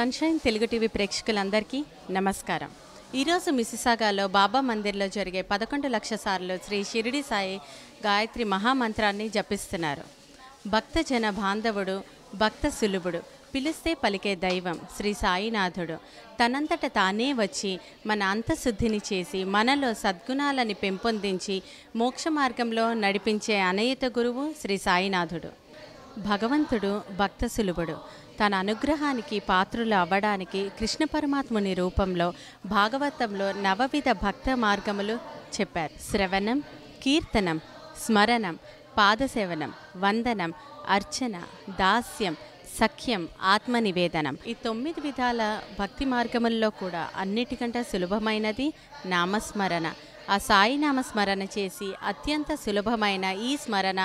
Sunshine Telugu TV ప్రేక్షకులందరికీ నమస్కారం. ఈరోజు మిసిసాగాలో బాబా మందిర్లో జరిగే 11 లక్షల సార్లు శ్రీ షిరిడి సాయి గాయత్రి మహామంత్రాన్ని జపిస్తున్నారు. భక్తజన బాంధవుడు, భక్త సులభుడు, పిలిస్తే పలికే దైవం శ్రీ సాయినాథుడు తనంతట తానే వచ్చి మన అంతఃశుద్ధిని చేసి మనలో సద్గుణాలని పెంపొందించి మోక్ష మార్గంలో నడిపించే అనయిత గురువు శ్రీ సాయినాథుడు. భగవంతుడు భక్త సులభుడు. తన అనుగ్రహానికి పాత్రులు అవ్వడానికి కృష్ణ పరమాత్ముని రూపంలో భాగవతంలో నవవిధ భక్త మార్గములు చెప్పారు. శ్రవణం, కీర్తనం, స్మరణం, పాదసేవనం, వందనం, అర్చన, దాస్యం, సఖ్యం, ఆత్మనివేదనం. ఈ 9 విధాల భక్తి మార్గముల్లో కూడా అన్నిటికంటే సులభమైనది నామస్మరణ. ఆ సాయి నామస్మరణ చేసి అత్యంత సులభమైన ఈ స్మరణ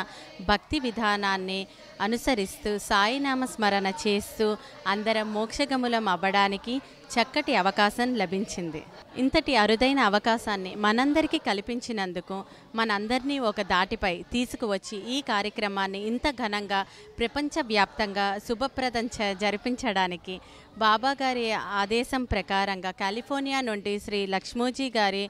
భక్తి విధానాన్ని అనుసరిస్తూ సాయి నామస్మరణ చేస్తూ అందరం మోక్షగములం అవ్వడానికి చక్కటి అవకాశం లభించింది. ఇంతటి అరుదైన అవకాశాన్ని మనందరికీ కల్పించినందుకు మనందరినీ ఒక దాటిపై తీసుకువచ్చి ఈ కార్యక్రమాన్ని ఇంత ఘనంగా ప్రపంచవ్యాప్తంగా శుభప్రదం జరిపించడానికి బాబాగారి ఆదేశం ప్రకారంగా కాలిఫోర్నియా నుండి శ్రీ లక్ష్మోజీ గారి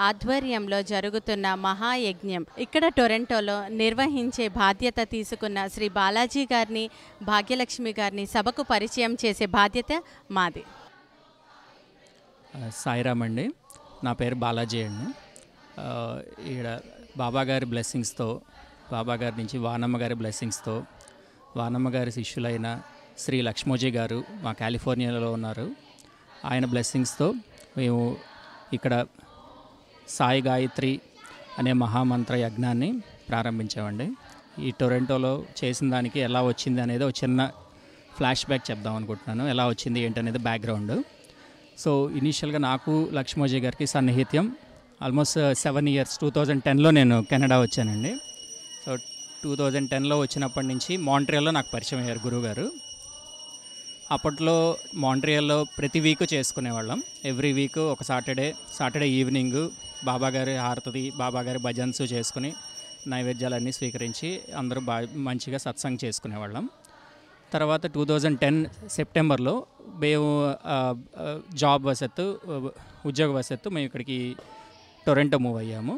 ఆధ్వర్యంలో జరుగుతున్న మహాయజ్ఞం ఇక్కడ టొరంటోలో నిర్వహించే బాధ్యత తీసుకున్న శ్రీ బాలాజీ గారిని, భాగ్యలక్ష్మి గారిని సభకు పరిచయం చేసే బాధ్యత మాది. సాయిరామ్ అండి, నా పేరు బాలాజీ అండి. ఇక్కడ బాబాగారి బ్లెస్సింగ్స్తో, బాబాగారి నుంచి వానమ్మ గారి బ్లెస్సింగ్స్తో, వానమ్మ గారి శిష్యులైన శ్రీ లక్ష్మోజీ గారు మా కాలిఫోర్నియాలో ఉన్నారు. ఆయన బ్లెస్సింగ్స్తో మేము ఇక్కడ సాయి గాయత్రి అనే మహామంత్ర యజ్ఞాన్ని ప్రారంభించామండి. ఈ టొరంటోలో చేసిన దానికి ఎలా వచ్చింది అనేది ఒక చిన్న ఫ్లాష్ బ్యాక్ చెప్దాం అనుకుంటున్నాను. ఎలా వచ్చింది ఏంటనేది బ్యాక్గ్రౌండ్. సో ఇనీషియల్గా నాకు లక్ష్మోజీ గారికి సన్నిహిత్యం ఆల్మోస్ట్ 7 ఇయర్స్. 2010లో నేను కెనడా వచ్చానండి. సో 2010లో వచ్చినప్పటి నుంచి మాంట్రియల్లో నాకు పరిచయం అయ్యారు గురువుగారు. అప్పట్లో మాంట్రియల్లో ప్రతి వీక్ చేసుకునేవాళ్ళం. ఎవ్రీ వీక్ ఒక సాటర్డే ఈవినింగ్ బాబాగారి హారతి, బాబాగారి భజన్స్ చేసుకుని నైవేద్యాలన్నీ స్వీకరించి అందరూ మంచిగా సత్సంగ్ చేసుకునేవాళ్ళం. తర్వాత 2010 సెప్టెంబర్లో మేము ఉద్యోగ వసత్తు మేము ఇక్కడికి టొరంటో మూవ్ అయ్యాము.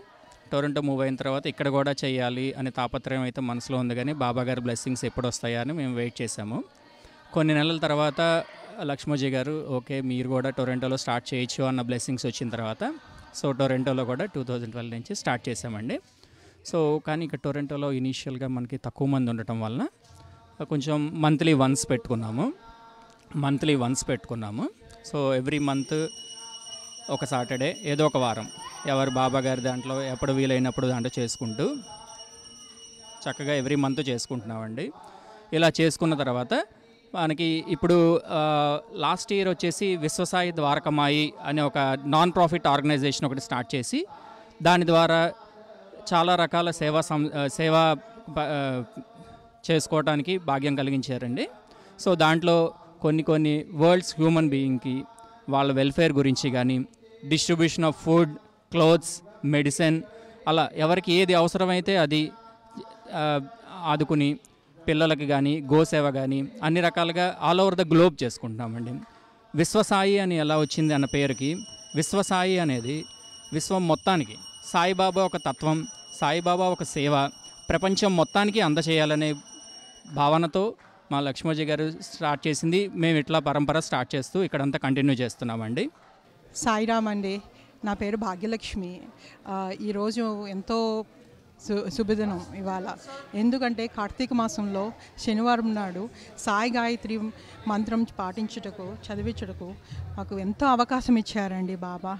టొరంటో మూవ్ అయిన తర్వాత ఇక్కడ కూడా చేయాలి అనే తాపత్రయం అయితే మనసులో ఉంది, కానీ బాబాగారి బ్లెస్సింగ్స్ ఎప్పుడు వస్తాయా అని మేము వెయిట్ చేసాము. కొన్ని నెలల తర్వాత లక్ష్మోజీ గారు ఓకే మీరు కూడా టొరంటోలో స్టార్ట్ చేయొచ్చు అన్న బ్లెస్సింగ్స్ వచ్చిన తర్వాత సో టొరంటోలో కూడా 2012 నుంచి స్టార్ట్ చేసామండి. సో కానీ ఇక్కడ టొరంటోలో ఇనీషియల్గా మనకి తక్కువ మంది ఉండటం వలన కొంచెం మంత్లీ వన్స్ పెట్టుకున్నాము. సో ఎవ్రీ మంత్ ఒక సాటర్డే ఏదో ఒక వారం ఎవరు బాబాగారి దాంట్లో ఎప్పుడు వీలైనప్పుడు దాంట్లో చేసుకుంటూ చక్కగా ఎవ్రీ మంత్ చేసుకుంటున్నామండి. ఇలా చేసుకున్న తర్వాత మనకి ఇప్పుడు లాస్ట్ ఇయర్ వచ్చేసి విశ్వసాయి ద్వారకమాయి అనే ఒక నాన్ ప్రాఫిట్ ఆర్గనైజేషన్ ఒకటి స్టార్ట్ చేసి దాని ద్వారా చాలా రకాల సేవా చేసుకోవడానికి భాగ్యం కలిగించారండి. సో దాంట్లో కొన్ని వరల్డ్స్ హ్యూమన్ బీయింగ్కి వాళ్ళ వెల్ఫేర్ గురించి కానీ, distribution of food, clothes, medicine, అలా ఎవరికి ఏది అవసరమైతే అది ఆదుకుని పిల్లలకి కానీ, గోసేవ కానీ అన్ని రకాలుగా ఆల్ ఓవర్ ద గ్లోబ్ చేసుకుంటున్నామండి. విశ్వసాయి అని ఎలా వచ్చింది అన్న పేరుకి, విశ్వసాయి అనేది విశ్వం మొత్తానికి సాయిబాబా ఒక తత్వం, సాయిబాబా ఒక సేవ ప్రపంచం మొత్తానికి అందచేయాలనే భావనతో మా లక్ష్మోజీ గారు స్టార్ట్ చేసింది. మేము ఇట్లా పరంపర స్టార్ట్ చేస్తూ ఇక్కడంతా కంటిన్యూ చేస్తున్నామండి. సాయిరామ్ అండి, నా పేరు భాగ్యలక్ష్మి. ఈరోజు ఎంతో శుభదినం ఇవాళ. ఎందుకంటే కార్తీక మాసంలో శనివారం నాడు సాయి గాయత్రి మంత్రం చదివించుటకు మాకు ఎంతో అవకాశం ఇచ్చారండి బాబా.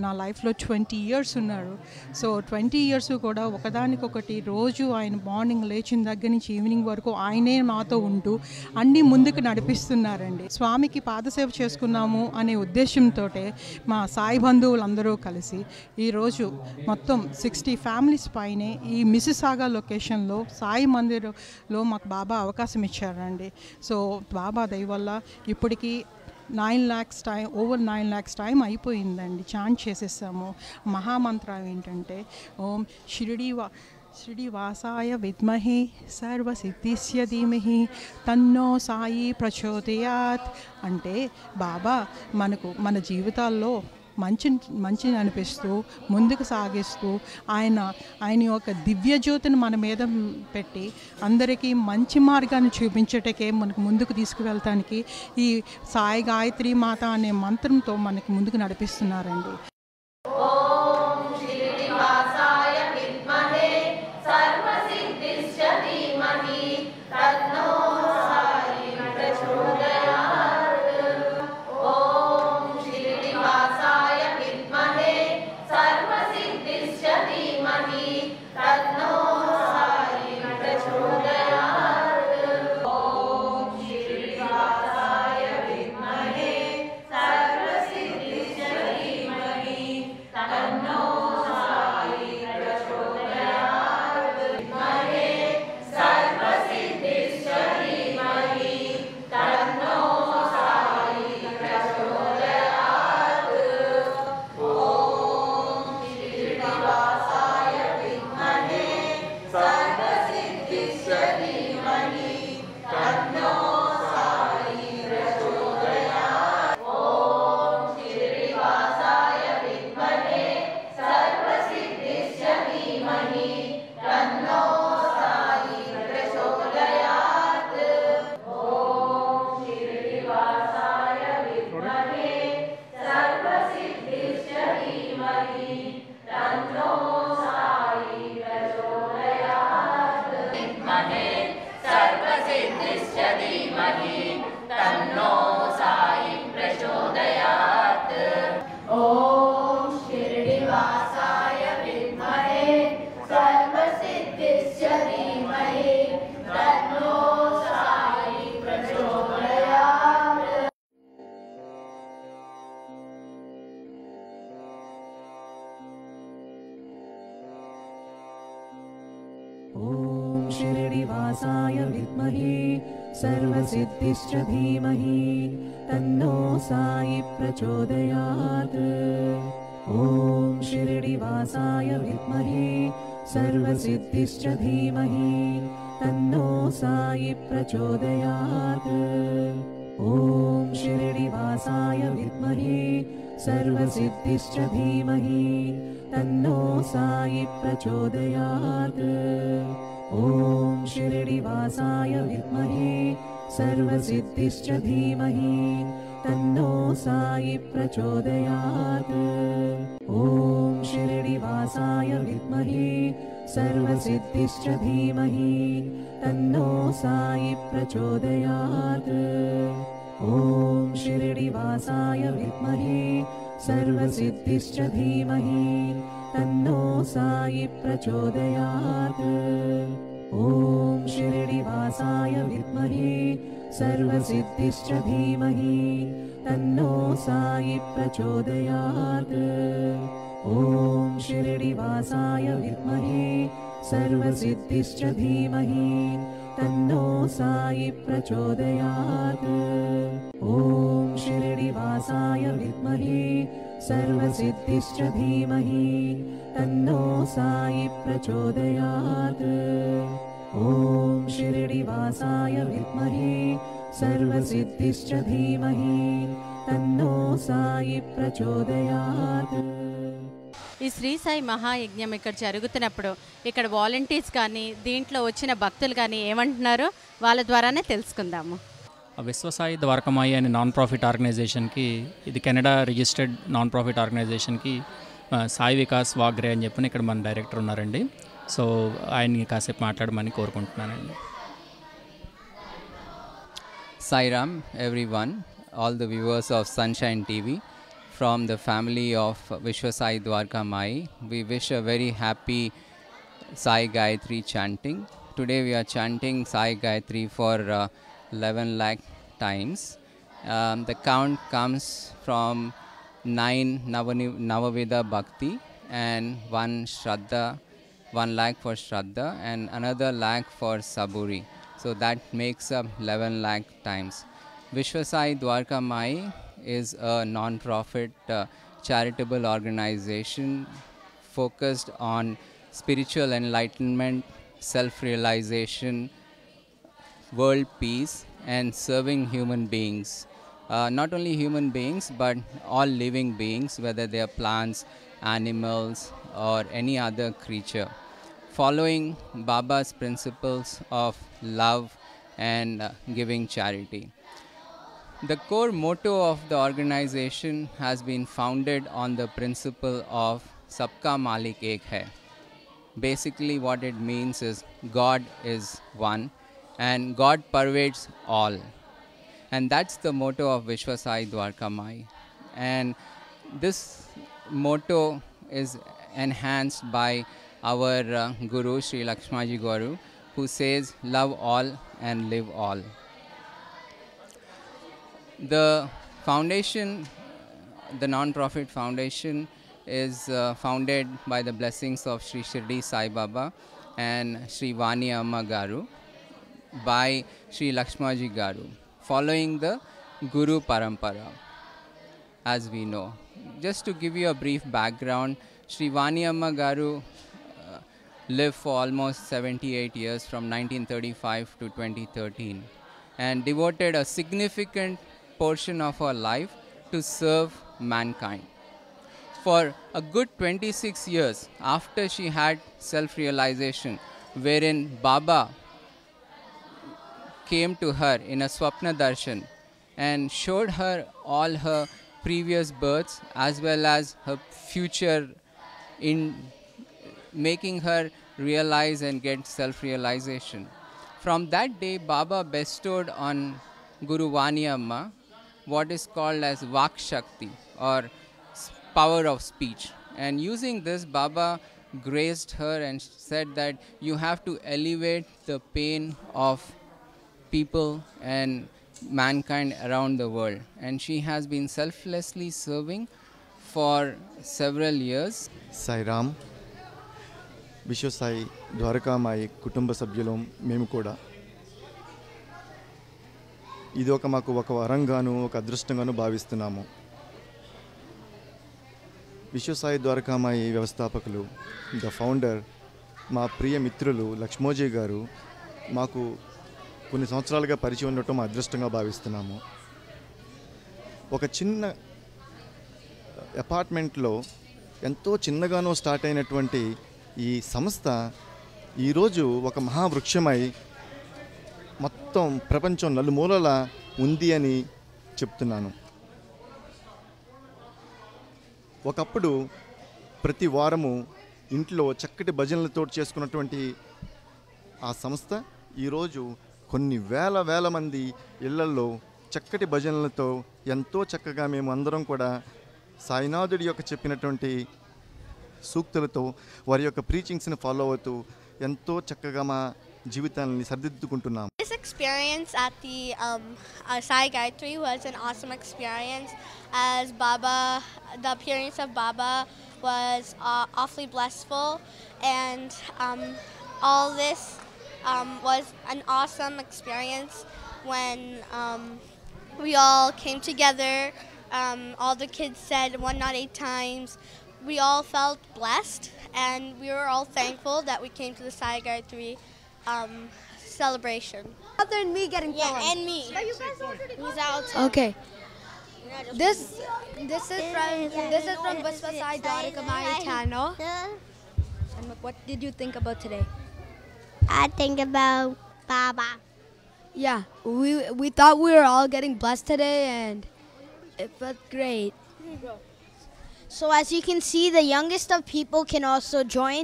నా లైఫ్లో 20 ఇయర్స్ ఉన్నారు. సో 20 ఇయర్స్ కూడా ఒకదానికొకటి రోజు ఆయన మార్నింగ్ లేచిన దగ్గర నుంచి ఈవినింగ్ వరకు ఆయనే మాతో ఉంటూ అన్నీ ముందుకు నడిపిస్తున్నారండి. స్వామికి పాదసేవ చేసుకున్నాము అనే ఉద్దేశంతో మా సాయి బంధువులందరూ కలిసి ఈరోజు మొత్తం 60 ఫ్యామిలీస్ పైనే ఈ మిసిసాగా లొకేషన్లో సాయి మందిర్లో మాకు బాబా అవకాశం ఇచ్చారండి. సో బాబా దయ వల్ల ఇప్పటికీ 9 lakhs time, over 9 lakhs time అయిపోయిందండి. చాంట్ చేసేసాము. మహామంత్రం ఏంటంటే ఓం శ్రీనివాసాయ విద్మహే సర్వసిద్ధిస్య ధీమహి తన్నో సాయి ప్రచోదయాత్. అంటే బాబా మన జీవితాల్లో మంచిని అనిపిస్తూ ముందుకు సాగిస్తూ ఆయన యొక్క దివ్య జ్యోతిని మన మీద పెట్టి అందరికీ మంచి మార్గాన్ని చూపించటకే మనకు ముందుకు తీసుకువెళ్ళటానికి ఈ సాయి గాయత్రి మాత అనే మంత్రంతో మనకు ముందుకు నడిపిస్తున్నారండి. ॐ शिरडिवासाय विद्महे सर्वसिद्धिश्च धीमहि तन्नो साई प्रचोदयात्। ॐ शिरडिवासाय विद्महे सर्वसिद्धिश्च धीमहि तन्नो साई प्रचोदयात्। ॐ शिरडिवासाय विद्महे सर्वसिद्धिश्च धीमहि तन्नो साई प्रचोदयात्। ॐ शिरडिवासाय विद्महे सर्वसिद्धिश्च धीमहि तन्नो साई प्रचोदयात्। ॐ शिरडिवासाय विद्महे सर्वसिद्धिश्च धीमहि तन्नो साई प्रचोदयात्। ॐ शिरडिवासाय विद्महे सर्वसिद्धिश्च धीमहि तन्नो साई प्रचोदयात्। ॐ शिरडिवासाय विद्महे सर्वसिद्धिश्च धीमहि तन्नो साई प्रचोदयात्। ॐ शिरडिवासाय विद्महे सर्वसिद्धिश्च धीमहि तन्नो साई प्रचोदयात्। ॐ शिरडिवासाय विद्महे सर्वसिद्धिश्च धीमहि तन्नो साई प्रचोदयात्। ॐ शिरडिवासाय विद्महे सर्वसिद्धिश्च धीमहि तन्नो साई प्रचोदयात्। ఈ శ్రీ సాయి మహాయజ్ఞం ఇక్కడ జరుగుతున్నప్పుడు ఇక్కడ వాలంటీర్స్ కానీ దీంట్లో వచ్చిన భక్తులు కానీ ఏమంటున్నారో వాళ్ళ ద్వారానే తెలుసుకుందాము. విశ్వసాయి ద్వారకమాయి అనే నాన్ ప్రాఫిట్ ఆర్గనైజేషన్కి, ఇది కెనడా రిజిస్టర్డ్ నాన్ ప్రాఫిట్ ఆర్గనైజేషన్కి సాయి వికాస్ వాగ్రే అని చెప్పి ఇక్కడ మన డైరెక్టర్ ఉన్నారండి. సో ఆయన్ని కాసేపు మాట్లాడమని కోరుకుంటున్నానండి. Sairam, everyone, all the viewers of Sunshine TV. From the family of Vishwasai Dwarka Mai, we wish a very happy Sai Gayatri chanting. Today we are chanting Sai Gayatri for 11 lakh times. The count comes from 9 Navavida Bhakti and 1 Shraddha, 1 lakh for Shraddha and another lakh for Saburi. So that makes up 11 lakh times. Vishwasai Dwarka Mai is a non-profit charitable organization focused on spiritual enlightenment, self-realization, world peace, and serving human beings. Not only human beings, but all living beings, whether they are plants, animals, or any other creature, following Baba's principles of love and giving charity. The core motto of the organization has been founded on the principle of Sabka Malik Ek Hai. Basically, what it means is God is one and God pervades all. And that's the motto of Vishwa Sai Dwarka Mai. And this motto is enhanced by our Guru Sri Lakshmaji Guru, who says, love all and live all. The foundation, the non-profit foundation, is founded by the blessings of Sri Shirdi Sai Baba and Sri Vani Amma Garu by Sri Lakshmaji Garu, following the Guru Parampara, as we know. Just to give you a brief background, Sri Vani Amma Garu lived for almost 78 years from 1935 to 2013 and devoted a significant portion of her life to serve mankind. For a good 26 years after she had self-realization, wherein Baba came to her in a Swapna Darshan and showed her all her previous births as well as her future, in making her realize and get self-realization. From that day, Baba bestowed on Guru Vani Amma what is called as Vak Shakti, or power of speech. And using this, Baba graced her and said that you have to elevate the pain of people and mankind around the world. And she has been selflessly serving for several years. Sai Ram, Vishwa Sai Dwarka Mai కుటుంబ సభ్యులం మేము కూడా ఇది మాకు ఒక వరంగాను ఒక అదృష్టంగాను భావిస్తున్నాము. విశ్వ సాయి ద్వారకామాయి వ్యవస్థాపకులు, ద ఫౌండర్, మా ప్రియ మిత్రులు లక్ష్మోజీ గారు మాకు కొన్ని సంవత్సరాలుగా పరిచయం ఉండటం మా అదృష్టంగా భావిస్తున్నాము. ఒక చిన్న అపార్ట్మెంట్లో ఎంతో చిన్నగానో స్టార్ట్ అయినటువంటి ఈ సంస్థ ఈరోజు ఒక మహావృక్షమై మొత్తం ప్రపంచం నలుమూలలా ఉంది అని చెప్తున్నాను. ఒకప్పుడు ప్రతి వారము ఇంట్లో చక్కటి భజనలతో చేసుకున్నటువంటి ఆ సంస్థ ఈరోజు కొన్ని వేల మంది ఇళ్లల్లో చక్కటి భజనలతో ఎంతో చక్కగా మేము అందరం కూడా సాయినాథుడి యొక్క చెప్పినటువంటి సూక్తులతో వారి యొక్క ప్రీచింగ్స్ని ఫాలో అవుతూ ఎంతో చక్కగా మా జీవితాన్ని సరిదిద్దుకుంటున్నాం. This experience at the Sai Gayatri was an awesome experience, as the appearance of Baba was awfully blissful, and all this was an awesome experience when we all came together. All the kids said 1 not 8 times. We all felt blessed, and we were all thankful that we came to the Sai Gayatri celebration. Other than me getting Yeah, poems. and me. He's out. Okay. This is from Vishwa Sai Dwarka Mai channel. And what did you think about today? I think about Baba. Yeah, we thought we were all getting blessed today, and it felt great. So as you can see, the youngest of people can also join,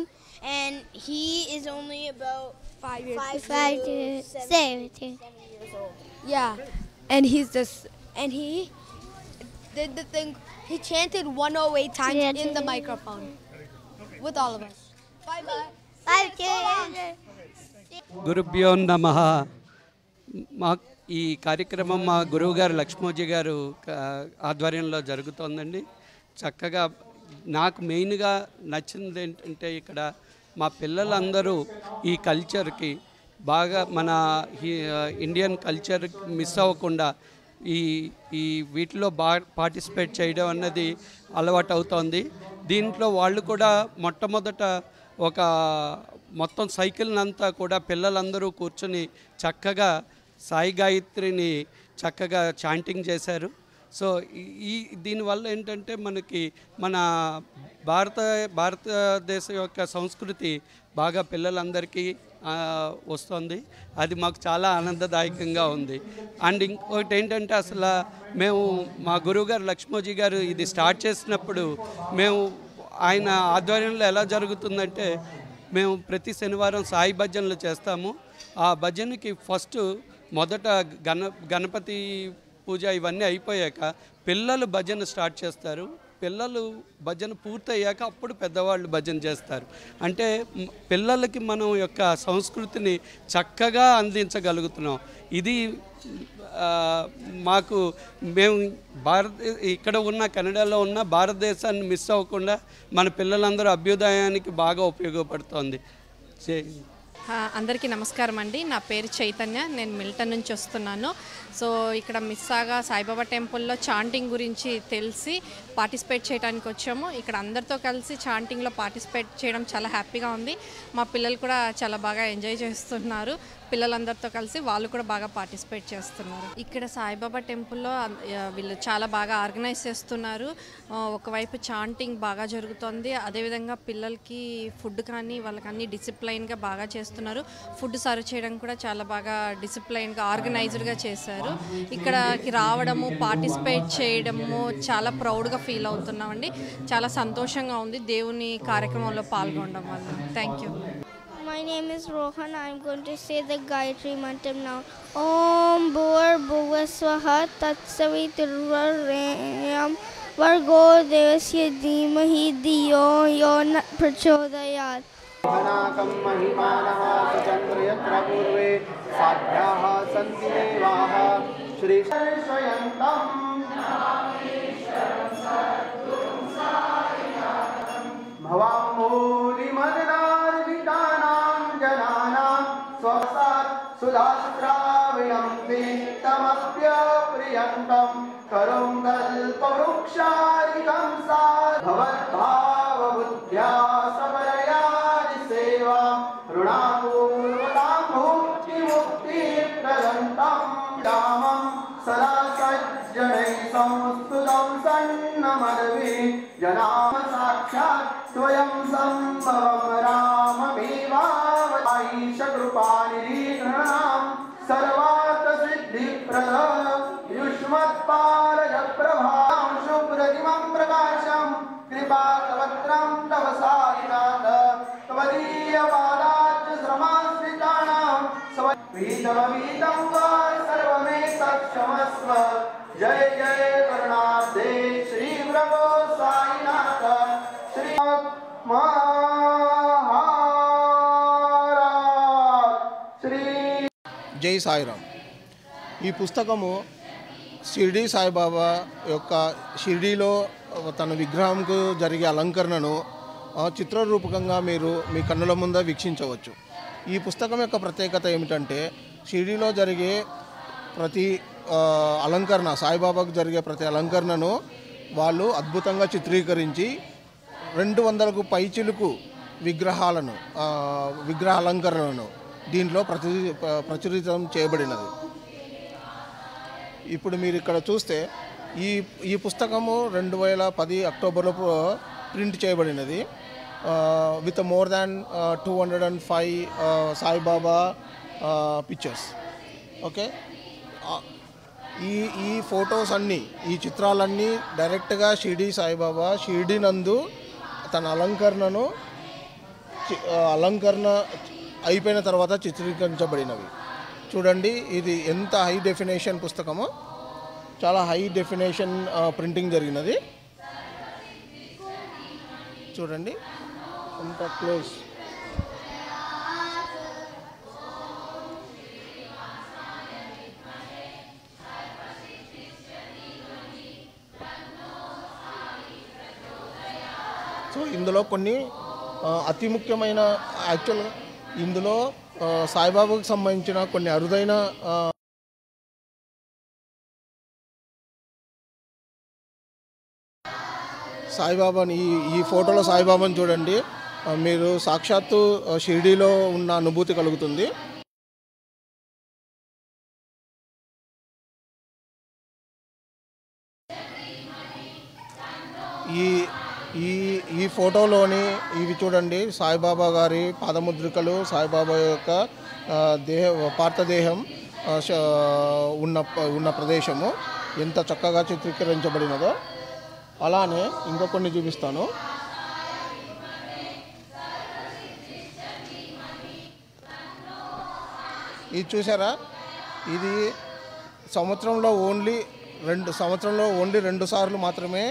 and he is only about 5 years. 5 to 7 years old. Yeah, and he did the thing. He chanted 108 times in the microphone with all of us. Bye bye. గురుభ్యో నమః. మా ఈ కార్యక్రమం మా గురువుగారు లక్ష్మోజీ గారు ఆధ్వర్యంలో జరుగుతోందండి. చక్కగా నాకు మెయిన్గా నచ్చింది ఏంటంటే ఇక్కడ మా పిల్లలందరూ ఈ కల్చర్కి బాగా మన ఇండియన్ కల్చర్ మిస్ అవ్వకుండా ఈ వీటిలో బాగా పార్టిసిపేట్ చేయడం అన్నది అలవాటు అవుతోంది. దీంట్లో వాళ్ళు కూడా మొట్టమొదట ఒక మొత్తం సైకిల్నంతా కూడా పిల్లలందరూ కూర్చొని చక్కగా సాయి గాయత్రిని చక్కగా చాంటింగ్ చేశారు. సో ఈ దీనివల్ల ఏంటంటే మనకి మన భారతదేశం యొక్క సంస్కృతి బాగా పిల్లలందరికీ వస్తుంది. అది మాకు చాలా ఆనందదాయకంగా ఉంది. అండ్ ఇంకొకటి ఏంటంటే అసలు మేము మా గురువుగారు లక్ష్మోజీ గారు ఇది స్టార్ట్ చేసినప్పుడు మేము ఆయన ఆధ్వర్యంలో ఎలా జరుగుతుందంటే మేము ప్రతి శనివారం సాయి భజనలు చేస్తాము. ఆ భజనకి ఫస్ట్ మొదట గణపతి పూజ ఇవన్నీ అయిపోయాక పిల్లలు భజన స్టార్ట్ చేస్తారు. పిల్లలు భజన పూర్తయ్యాక అప్పుడు పెద్దవాళ్ళు భజన చేస్తారు. అంటే పిల్లలకి మనం యొక్క సంస్కృతిని చక్కగా అందించగలుగుతున్నాం. ఇది మాకు మేము ఇక్కడ ఉన్న కెనడాలో ఉన్న భారతదేశాన్ని మిస్ అవ్వకుండా మన పిల్లలందరూ అభ్యుదయానికి బాగా ఉపయోగపడుతోంది. అందరికీ నమస్కారం అండి. నా పేరు చైతన్య. నేను మిల్టన్ నుంచి వస్తున్నాను. సో ఇక్కడ మిస్సాగా సాయిబాబా టెంపుల్లో చాంటింగ్ గురించి తెలిసి పార్టిసిపేట్ చేయడానికి వచ్చాము. ఇక్కడ అందరితో కలిసి చాంటింగ్లో పార్టిసిపేట్ చేయడం చాలా హ్యాపీగా ఉంది. మా పిల్లలు కూడా చాలా బాగా ఎంజాయ్ చేస్తున్నారు. పిల్లలందరితో కలిసి వాళ్ళు కూడా బాగా పార్టిసిపేట్ చేస్తున్నారు. ఇక్కడ సాయిబాబా టెంపుల్లో వీళ్ళు చాలా బాగా ఆర్గనైజ్ చేస్తున్నారు. ఒకవైపు చాంటింగ్ బాగా జరుగుతుంది, అదేవిధంగా పిల్లలకి ఫుడ్ కానీ వాళ్ళకన్నీ డిసిప్లైన్గా బాగా చేస్తున్నారు. ఫుడ్ సర్వ్ చేయడం కూడా చాలా బాగా డిసిప్లైన్గా ఆర్గనైజ్డ్గా చేశారు. ఇక్కడికి రావడము పార్టిసిపేట్ చేయడము చాలా ప్రౌడ్గా ఫీల్ అవుతున్నామండి. చాలా సంతోషంగా ఉంది దేవుని కార్యక్రమంలో పాల్గొనడం వల్ల. Thank you. My name is Rohan. I'm going to say the Gayatri Mantram now. Om Bhur Bhuvaswaha Tatsaviturvarenyam Vargo Devasya Dhimahi Dhiyo Yo Na Prachodayat. Anakam Mahimanaha Chandrayatra Purve Sadhyaha Santi Devaha Shri Swayantam Bhavam Muli Madnar Vitanam Jananam Swasat Sudhastravinam Tamapya Priyantam Karum Kalpavruksharikam Sad Bhavat Bhava Buddhya Sabaraya Seva Runapurvatam Bhukti Mukti Pradantam Damam Sada Sajjanai Samstutam Sannamadvi Janam Sakshat Swayam Sambhavam Ramameva Aisha Krupani Pranam Sarvata Siddhi Pradam Yushmat Paraja Prabham Shubhradimam Prakasham Kripa Tavatram Tavasainata Tavadiya Padat Sramasritanam Vidam Sarvame Sakshamasva Jai Jai Karunade Shri Bravo Sainata Shri Maharaj Shri జై సాయిరామ్. ఈ పుస్తకము షిరిడి సాయిబాబా యొక్క షిరిడీలో తన విగ్రహంకు జరిగే అలంకరణను చిత్రరూపకంగా మీరు మీ కన్నుల ముందు వీక్షించవచ్చు. ఈ పుస్తకం యొక్క ప్రత్యేకత ఏమిటంటే షిరిడీలో జరిగే ప్రతి అలంకరణ, సాయిబాబాకు జరిగే ప్రతి అలంకరణను వాళ్ళు అద్భుతంగా చిత్రీకరించి 200కు పైచిలుకు విగ్రహ అలంకరణను దీంట్లో ప్రచురితం చేయబడినది. ఇప్పుడు మీరు ఇక్కడ చూస్తే ఈ పుస్తకము 2010 అక్టోబర్లో ప్రింట్ చేయబడినది. With more than 205 Saibaba pictures. Okay, ఈ ఫొటోస్ అన్నీ, ఈ చిత్రాలన్నీ డైరెక్ట్గా షిరిడి సాయిబాబా షిరిడి నందు తన అలంకరణ అయిపోయిన తర్వాత చిత్రీకరించబడినవి. చూడండి, ఇది ఎంత హై డెఫినేషన్ పుస్తకమో, చాలా హై డెఫినేషన్ ప్రింటింగ్ జరిగినది. చూడండి ఎంత క్లోజ్. సో ఇందులో కొన్ని అతి ముఖ్యమైన, యాక్చువల్గా ఇందులో సాయిబాబాకు సంబంధించిన కొన్ని అరుదైన సాయిబాబాని ఈ ఫోటోలో సాయిబాబాని చూడండి. మీరు సాక్షాత్తు షిరిడీలో ఉన్న అనుభూతి కలుగుతుంది. ఈ ఈ ఈ ఫోటోలోని ఇవి చూడండి, సాయిబాబా గారి పాదముద్రికలు, సాయిబాబా యొక్క పార్థదేహం ఉన్న ప్రదేశము ఎంత చక్కగా చిత్రీకరించబడినదో. అలానే ఇంకా కొన్ని చూపిస్తాను. ఇది చూసారా, ఇది సంవత్సరంలో ఓన్లీ 2 సార్లు మాత్రమే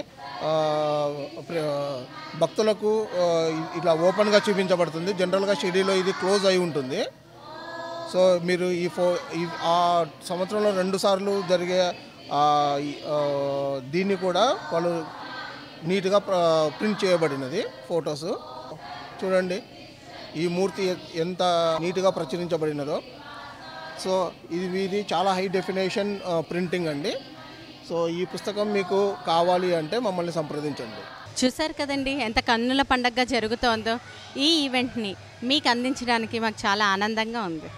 భక్తులకు ఇట్లా ఓపెన్గా చూపించబడుతుంది. జనరల్గా షిరిడీలో ఇది క్లోజ్ అయి ఉంటుంది. సో మీరు ఆ సంవత్సరంలో 2 సార్లు జరిగే దీన్ని కూడా వాళ్ళు నీట్గా ప్రింట్ చేయబడినది ఫొటోస్. చూడండి ఈ మూర్తి ఎంత నీట్గా ప్రచురించబడినదో. సో ఇది చాలా హై డెఫినేషన్ ప్రింటింగ్ అండి. సో ఈ పుస్తకం మీకు కావాలి అంటే మమ్మల్ని సంప్రదించండి. చూశారు కదండి ఎంత కన్నుల పండగగా జరుగుతోందో. ఈ ఈవెంట్ని మీకు అందించడానికి మాకు చాలా ఆనందంగా ఉంది.